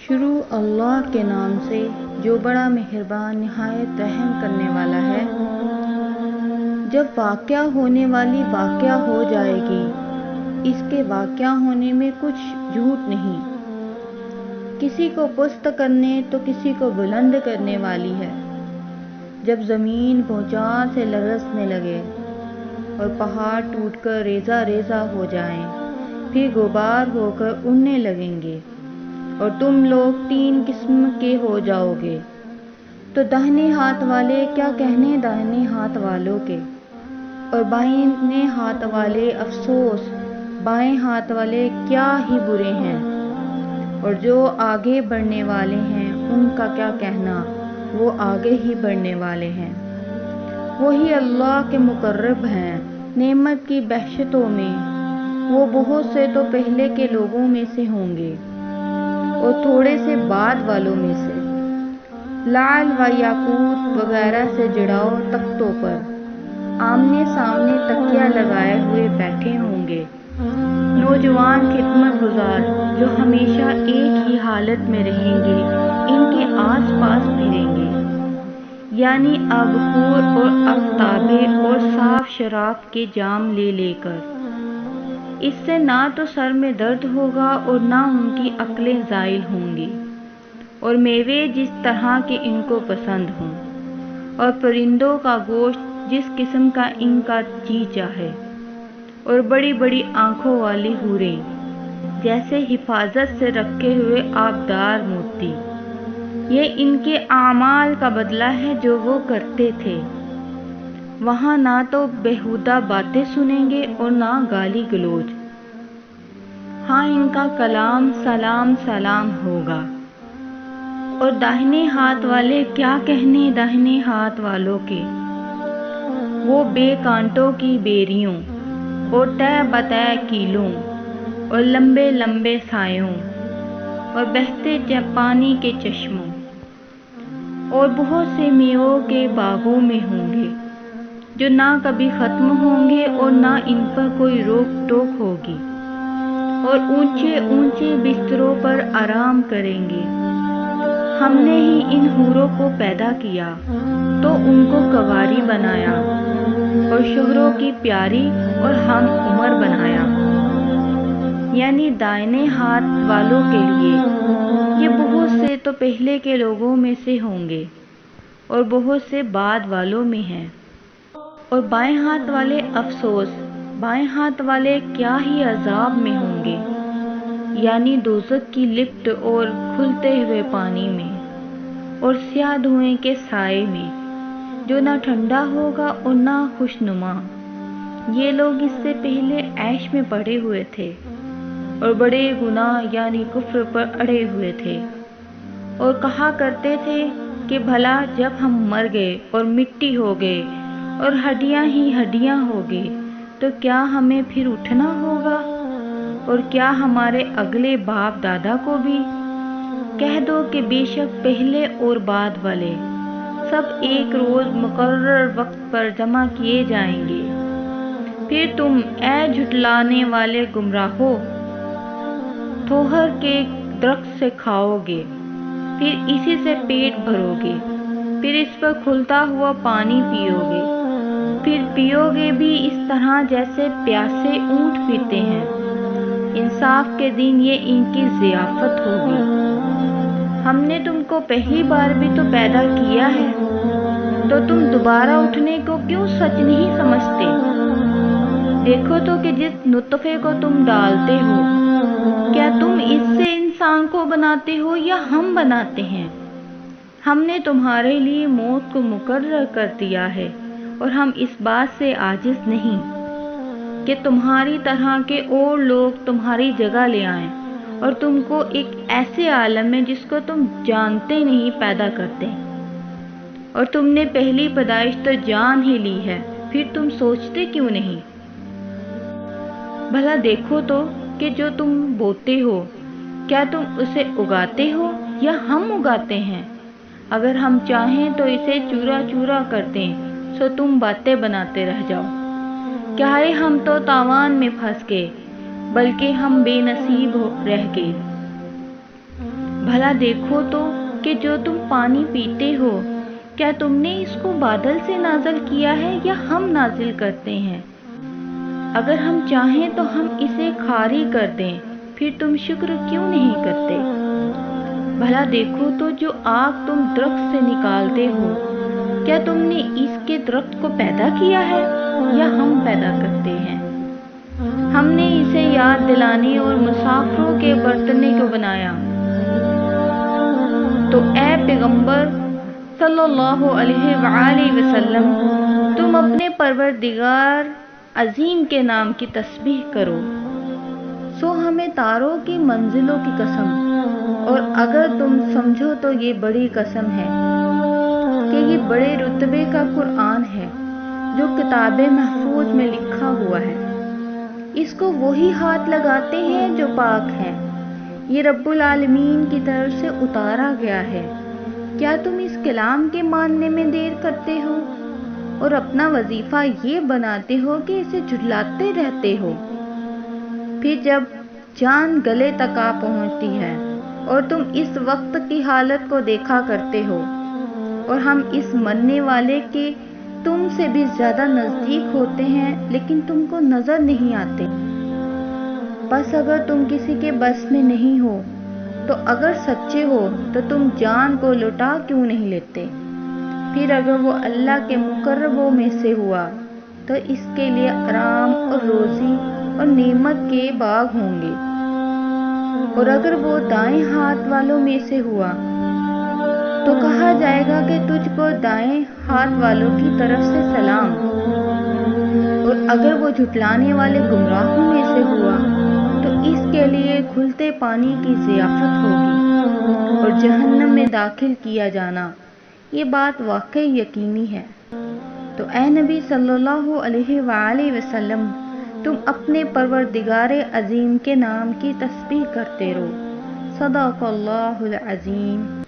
شروع اللہ کے نام سے جو بڑا مہربان نہایت رحم کرنے والا ہے۔ جب واقعہ ہونے والی واقعہ ہو جائے گی، اس کے واقعہ ہونے میں کچھ جھوٹ نہیں، کسی کو پست کرنے تو کسی کو بلند کرنے والی ہے۔ جب زمین بھونچال سے لرزنے لگے اور پہاڑ ٹوٹ کر ریزہ ریزہ ہو جائیں، پھر غبار ہو کر اڑنے لگیں گے اور تم لوگ 3 قسم کے ہو جاؤ گے، تو داہنے ہاتھ والے کیا کہنے دائیں ہاتھ والوں کے، اور بائیں ہاتھ والے افسوس، بائیں ہاتھ والے کیا ہی برے ہیں، اور جو آگے بڑھنے والے ہیں ان کا کیا کہنا، وہ آگے ہی بڑھنے والے ہیں۔ وہی اللہ کے مقرب ہیں نعمت کی بہشتوں میں، وہ بہت سے تو پہلے کے لوگوں میں سے ہوں گے اور تھوڑے سے بعد والوں میں سے۔ لعل و یاقوت وغیرہ سے جڑاؤ تختوں پر آمنے سامنے تکیہ لگائے ہوئے بیٹھے ہوں گے، نوجوان خدمت گزار جو ہمیشہ ایک ہی حالت میں رہیں گے ان کے آس پاس پھریں گے، یعنی اب حور اور آفتابے اور صاف شراب کے جام لے لے کر۔ اس سے نہ تو سر میں درد ہوگا اور نہ ان کی عقلیں زائل ہوں گی، اور میوے جس طرح کے ان کو پسند ہوں، اور پرندوں کا گوشت جس قسم کا ان کا جی چاہے، اور بڑی بڑی آنکھوں والی حوریں جیسے حفاظت سے رکھے ہوئے آبدار موتی۔ یہ ان کے اعمال کا بدلہ ہے جو وہ کرتے تھے۔ وہاں نہ تو بیہودہ باتیں سنیں گے اور نہ گالی گلوچ، ہاں ان کا کلام سلام سلام ہوگا۔ اور داہنے ہاتھ والے کیا کہنے داہنے ہاتھ والوں کے، وہ بے کانٹوں کی بیریوں اور تہ بتہ کیلوں اور لمبے لمبے سایوں اور بہتے پانی کے چشموں اور بہت سے میووں کے باغوں میں ہوں گے، جو نہ کبھی ختم ہوں گے اور نہ ان پر کوئی روک ٹوک ہوگی، اور اونچے اونچے بستروں پر آرام کریں گے۔ ہم نے ہی ان حوروں کو پیدا کیا تو ان کو کنواری بنایا اور شوہروں کی پیاری اور ہم عمر بنایا۔ یعنی دائیں ہاتھ والوں کے لیے یہ بہت سے تو پہلے کے لوگوں میں سے ہوں گے اور بہت سے بعد والوں میں ہیں۔ اور بائیں ہاتھ والے افسوس، بائیں ہاتھ والے کیا ہی عذاب میں ہوں گے، یعنی دوزخ کی لپٹ اور کھولتے ہوئے پانی میں اور سیاہ دھوئیں کے سائے میں، جو نہ ٹھنڈا ہوگا اور نہ خوشنما۔ یہ لوگ اس سے پہلے عیش میں پڑے ہوئے تھے اور بڑے گناہ یعنی کفر پر اڑے ہوئے تھے، اور کہا کرتے تھے کہ بھلا جب ہم مر گئے اور مٹی ہو گئے اور ہڈیاں ہی ہڈیاں ہو گئے تو کیا ہمیں پھر اٹھنا ہوگا، اور کیا ہمارے اگلے باپ دادا کو بھی؟ کہہ دو کہ بے شک پہلے اور بعد والے سب ایک روز مقرر وقت پر جمع کیے جائیں گے، پھر تم اے جھٹلانے والے گمراہو تھوہر کے درخت سے کھاؤ گے، پھر اسی سے پیٹ بھرو گے، پھر اس پر کھلتا ہوا پانی پیو گے، پھر پیو گے بھی اس طرح جیسے پیاسے اونٹ پیتے ہیں۔ انصاف کے دن یہ ان کی ضیافت ہوگی۔ ہم نے تم کو پہلی بار بھی تو پیدا کیا ہے، تو تم دوبارہ اٹھنے کو کیوں سچ نہیں سمجھتے؟ دیکھو تو کہ جس نطفے کو تم ڈالتے ہو، کیا تم اس سے انسان کو بناتے ہو یا ہم بناتے ہیں؟ ہم نے تمہارے لیے موت کو مقرر کر دیا ہے، اور ہم اس بات سے عاجز نہیں کہ تمہاری طرح کے اور لوگ تمہاری جگہ لے آئیں اور تم کو ایک ایسے عالم میں جس کو تم جانتے نہیں پیدا کرتے۔ اور تم نے پہلی پیدائش تو جان ہی لی ہے، پھر تم سوچتے کیوں نہیں؟ بھلا دیکھو تو کہ جو تم بوتے ہو کیا تم اسے اگاتے ہو یا ہم اگاتے ہیں؟ اگر ہم چاہیں تو اسے چورا چورا کر دیں سو تم باتیں بناتے رہ جاؤ۔ کیا ہے ہم تو تاوان میں پھنس گئے، بلکہ ہم بے نصیب رہ گئے۔ بھلا دیکھو تو کہ جو تم پانی پیتے ہو کیا تم نے اس کو بادل سے نازل کیا ہے یا ہم نازل کرتے ہیں؟ اگر ہم چاہیں تو ہم اسے کھاری کر دیں، پھر تم شکر کیوں نہیں کرتے؟ بھلا دیکھو تو جو آگ تم درخت سے نکالتے ہو کیا تم نے اس کے درخت کو پیدا کیا ہے یا ہم پیدا کرتے ہیں؟ ہم نے اسے یاد دلانے اور مسافروں کے برتنے کو بنایا۔ تو اے پیغمبر صلی اللہ علیہ وآلہ وسلم، تم اپنے پروردگار عظیم کے نام کی تسبیح کرو۔ سو ہمیں تاروں کی منزلوں کی قسم، اور اگر تم سمجھو تو یہ بڑی قسم ہے کہ یہ بڑے رتبے کا قرآن ہے جو کتاب محفوظ میں لکھا ہوا ہے۔ اس کو وہی ہاتھ لگاتے ہیں جو پاک ہیں، یہ رب العالمین کی طرف سے اتارا گیا ہے۔ کیا تم اس کلام کے ماننے میں دیر کرتے ہو اور اپنا وظیفہ یہ بناتے ہو کہ اسے جھٹلاتے رہتے ہو؟ پھر جب جان گلے تک آ پہنچتی ہے اور تم اس وقت کی حالت کو دیکھا کرتے ہو اور ہم اس مرنے والے کے تم سے بھی زیادہ نزدیک ہوتے ہیں لیکن تم کو نظر نہیں آتے۔ بس اگر تم کسی کے بس میں نہیں ہو تو اگر سچے ہو تو تم جان کو لٹا کیوں نہیں لیتے؟ پھر اگر وہ اللہ کے مقربوں میں سے ہوا تو اس کے لیے آرام اور روزی اور نعمت کے باغ ہوں گے، اور اگر وہ دائیں ہاتھ والوں میں سے ہوا تو کہا جائے گا کہ تجھ کو دائیں ہاتھ والوں کی طرف سے سلام، اور اگر وہ جھٹلانے والے گمراہوں میں سے ہوا تو اس کے لیے کھلتے پانی کی ضیافت ہوگی اور جہنم میں داخل کیا جانا۔ یہ بات واقعی یقینی ہے۔ تو اے نبی صلی اللہ علیہ وآلہ وسلم، تم اپنے پروردگار عظیم کے نام کی تسبیح کرتے رہو۔ صدق اللہ العظیم۔